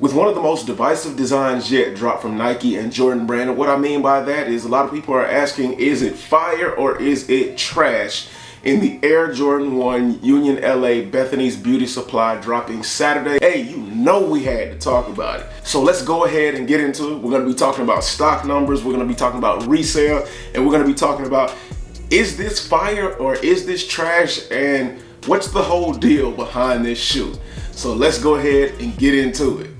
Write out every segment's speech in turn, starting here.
with one of the most divisive designs yet dropped from Nike and Jordan Brand. And what I mean by that is a lot of people are asking, is it fire or is it trash? In the Air Jordan 1 Union LA Bethany's Beauty Supply dropping Saturday. Hey, you know we had to talk about it. So let's go ahead and get into it. We're going to be talking about stock numbers, we're going to be talking about resale, and we're going to be talking about, is this fire or is this trash, and what's the whole deal behind this shoe? So let's go ahead and get into it.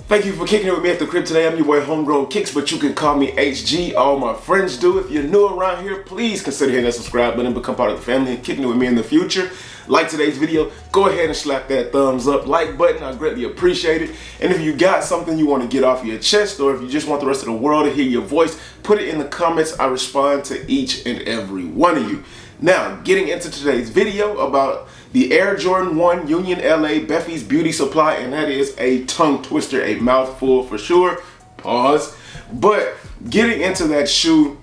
Thank you for kicking it with me at the crib today. I'm your boy Homegrown Kicks, but you can call me HG. All my friends do. If you're new around here, please consider hitting that subscribe button and become part of the family and kicking it with me in the future. Like today's video, go ahead and slap that thumbs up like button. I greatly appreciate it. And if you got something you want to get off your chest, or if you just want the rest of the world to hear your voice, put it in the comments. I respond to each and every one of you. Now, getting into today's video about the Air Jordan 1 Union LA Bephie's Beauty Supply, and that is a tongue twister, a mouthful for sure, pause. But getting into that shoe,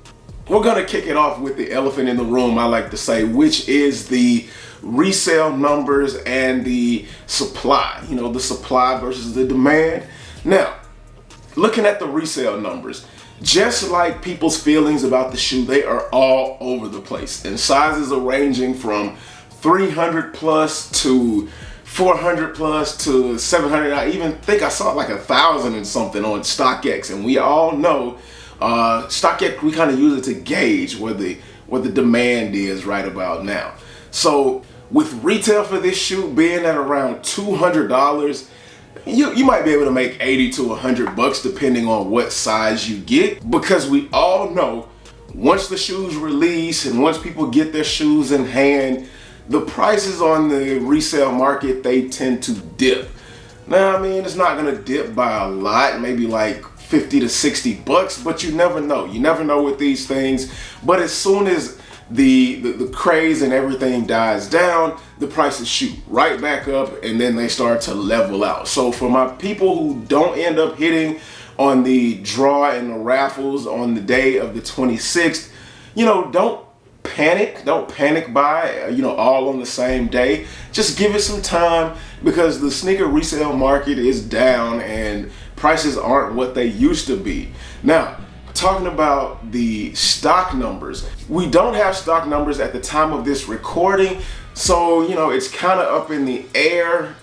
we're gonna kick it off with the elephant in the room, I like to say, which is the resale numbers and the supply. You know, the supply versus the demand. Now, looking at the resale numbers, just like people's feelings about the shoe, they are all over the place, and sizes are ranging from 300 plus to 400 plus to 700. I even think I saw like 1,000 and something on StockX, and we all know StockX, we kind of use it to gauge what the demand is right about now. So with retail for this shoe being at around $200, you might be able to make 80 to 100 bucks depending on what size you get, because we all know once the shoes release and once people get their shoes in hand, the prices on the resale market, they tend to dip. Now, I mean, it's not gonna dip by a lot, maybe like 50 to 60 bucks, but you never know. You never know with these things. But as soon as the craze and everything dies down, the prices shoot right back up, and then they start to level out. So for my people who don't end up hitting on the draw and the raffles on the day of the 26th, you know, don't panic buy, you know, all on the same day. Just give it some time, because the sneaker resale market is down and prices aren't what they used to be. Now, talking about the stock numbers, we don't have stock numbers at the time of this recording, so you know, it's kind of up in the air.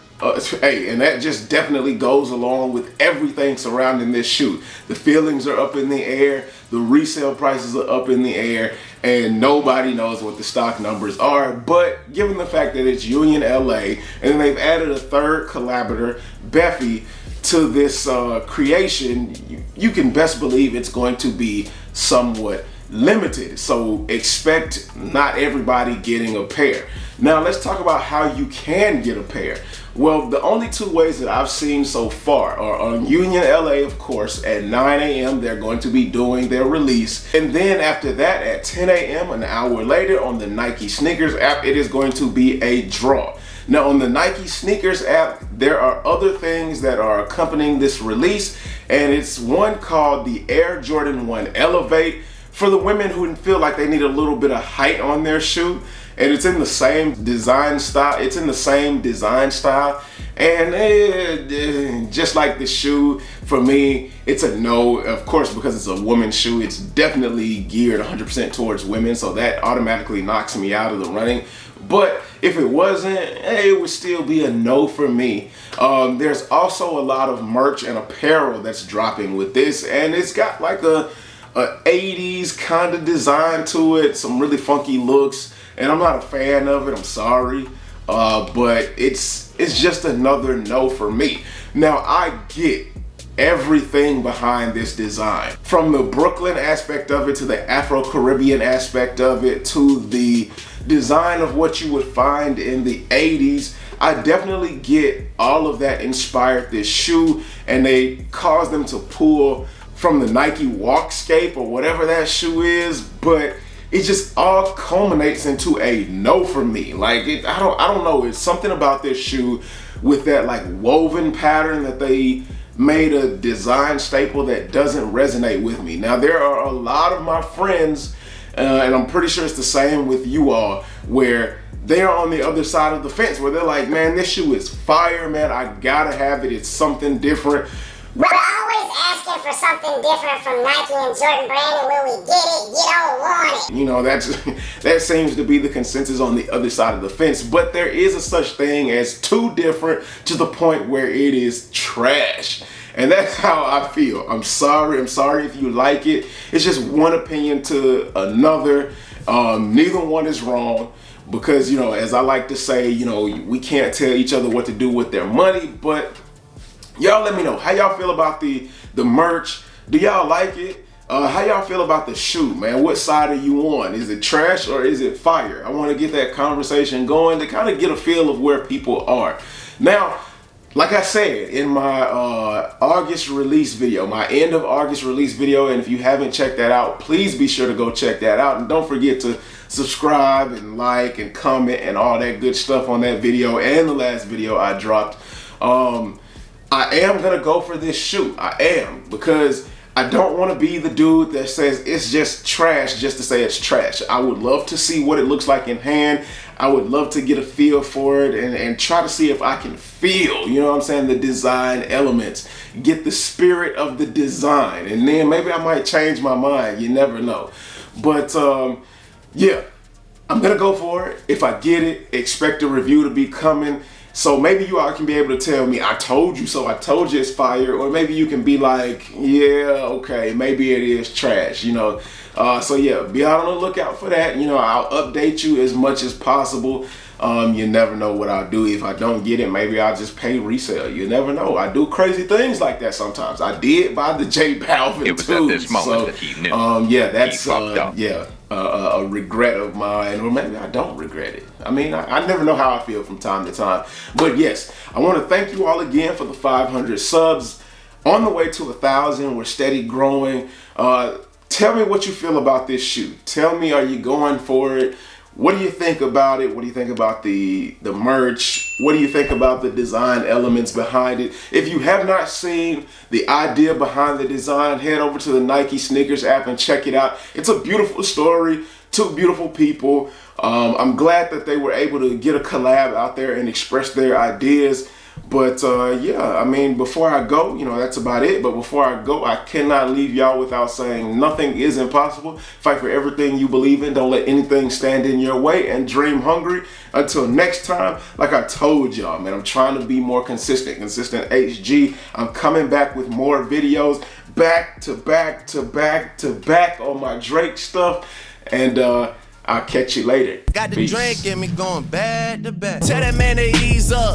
Hey, and that just definitely goes along with everything surrounding this shoe. The feelings are up in the air, the resale prices are up in the air, and nobody knows what the stock numbers are. But given the fact that it's Union LA, and they've added a third collaborator, Bephie, to this creation, you can best believe it's going to be somewhat limited. So expect not everybody getting a pair. Now let's talk about how you can get a pair. Well, the only two ways that I've seen so far are on Union LA, of course, at 9 a.m. they're going to be doing their release. And then after that at 10 a.m., an hour later, on the Nike Sneakers app, it is going to be a draw. Now on the Nike Sneakers app, there are other things that are accompanying this release, and it's one called the Air Jordan 1 Elevate, for the women who feel like they need a little bit of height on their shoe. And it's in the same design style. And just like the shoe, for me, it's a no. Of course, because it's a woman's shoe, it's definitely geared 100% towards women, so that automatically knocks me out of the running. But if it wasn't, it would still be a no for me. There's also a lot of merch and apparel that's dropping with this, and it's got like a 80s kind of design to it, some really funky looks, and I'm not a fan of it, I'm sorry, but it's just another no for me. Now, I get everything behind this design, from the Brooklyn aspect of it to the Afro-Caribbean aspect of it to the design of what you would find in the 80s. I definitely get all of that inspired this shoe, and they caused them to pull from the Nike Walkscape or whatever that shoe is, but it just all culminates into a no for me. Like, I don't know, it's something about this shoe with that like woven pattern that they made a design staple that doesn't resonate with me. Now, there are a lot of my friends, and I'm pretty sure it's the same with you all, where they're on the other side of the fence where they're like, man, this shoe is fire, man. I gotta have it. It's something different. We're always asking for something different from Nike and Jordan Brand, and when we get it, you don't want it. You know, that seems to be the consensus on the other side of the fence. But there is a such thing as too different to the point where it is trash. And that's how I feel. I'm sorry if you like it. It's just one opinion to another. Neither one is wrong. Because, you know, as I like to say, you know, we can't tell each other what to do with their money, but y'all let me know how y'all feel about the merch. Do y'all like it? How y'all feel about the shoe, man? What side are you on? Is it trash or is it fire? I want to get that conversation going to kind of get a feel of where people are. Now, like I said in my August release video, my end of August release video, and if you haven't checked that out, please be sure to go check that out. And don't forget to subscribe and like and comment and all that good stuff on that video and the last video I dropped. I am gonna go for this shoe. I am, because I don't want to be the dude that says it's just trash just to say it's trash. I would love to see what it looks like in hand. I would love to get a feel for it and try to see if I can feel, you know what I'm saying, the design elements, get the spirit of the design, and then maybe I might change my mind. You never know. But yeah, I'm gonna go for it. If I get it, expect a review to be coming. So maybe you all can be able to tell me, I told you so, I told you it's fire. Or maybe you can be like, yeah, okay, maybe it is trash, you know. So yeah, be out on the lookout for that. You know, I'll update you as much as possible. You never know what I'll do. If I don't get it, maybe I'll just pay resale. You never know. I do crazy things like that sometimes. I did buy the J Balvin It was too. at this moment that he knew. Yeah, that's he fucked up. yeah. A regret of mine, or maybe I don't regret it. I mean, I never know how I feel from time to time. But yes, I want to thank you all again for the 500 subs. On the way to 1,000, we're steady growing. Tell me what you feel about this shoe. Tell me, are you going for it? What do you think about it? What do you think about the merch? What do you think about the design elements behind it? If you have not seen the idea behind the design, head over to the Nike Sneakers app and check it out. It's a beautiful story, two beautiful people. I'm glad that they were able to get a collab out there and express their ideas. But yeah, I mean, before I go, you know, that's about it. But before I go, I cannot leave y'all without saying nothing is impossible. Fight for everything you believe in. Don't let anything stand in your way, and dream hungry. Until next time, like I told y'all, man, I'm trying to be more consistent HG. I'm coming back with more videos, back to back to back to back on my Drake stuff. And I'll catch you later. Got the Peace. drink in me going bad to bad. Tell that man to ease up.